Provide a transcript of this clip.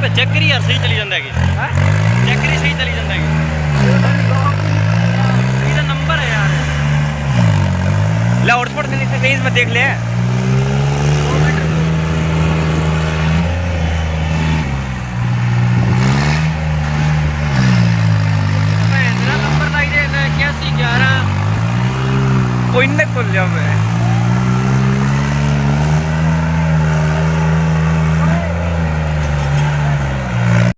check ਕਰੀ ਯਾਰ ਸਹੀ ਚਲੀ ਜਾਂਦਾ ਹੈਗੀ ਹੈ ਚੈੱਕ ਕਰੀ ਸਹੀ ਚਲੀ ਜਾਂਦਾ ਹੈਗੀ ਇਹਦਾ ਨੰਬਰ ਹੈ ਯਾਰ ले हॉटस्पॉट देने से रेंज में देख ले नंबर लाई दे 8111 कोई नहीं खुल जाओ मैं